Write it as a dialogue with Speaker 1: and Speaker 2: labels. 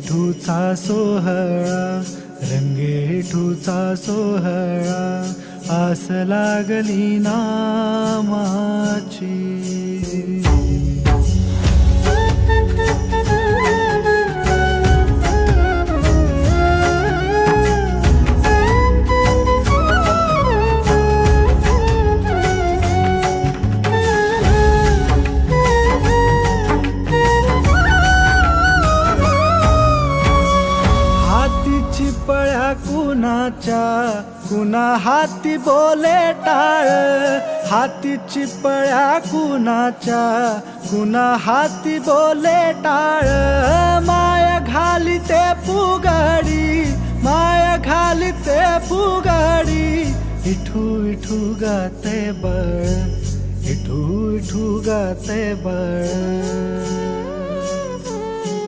Speaker 1: विठूचा सोहळा, रंगे विठूचा सोहळा, आस लागली नामाची. चिपळ्या कुणाच्या, कुणा हाती बोले टाळ, हाती चिपळ्या कुणाच्या, कुणा हाती बोले टाळ. माय घालिते फुगडी, माय घालिते फुगडी, विठू विठू गाते बळ, विठू विठू गाते बळ.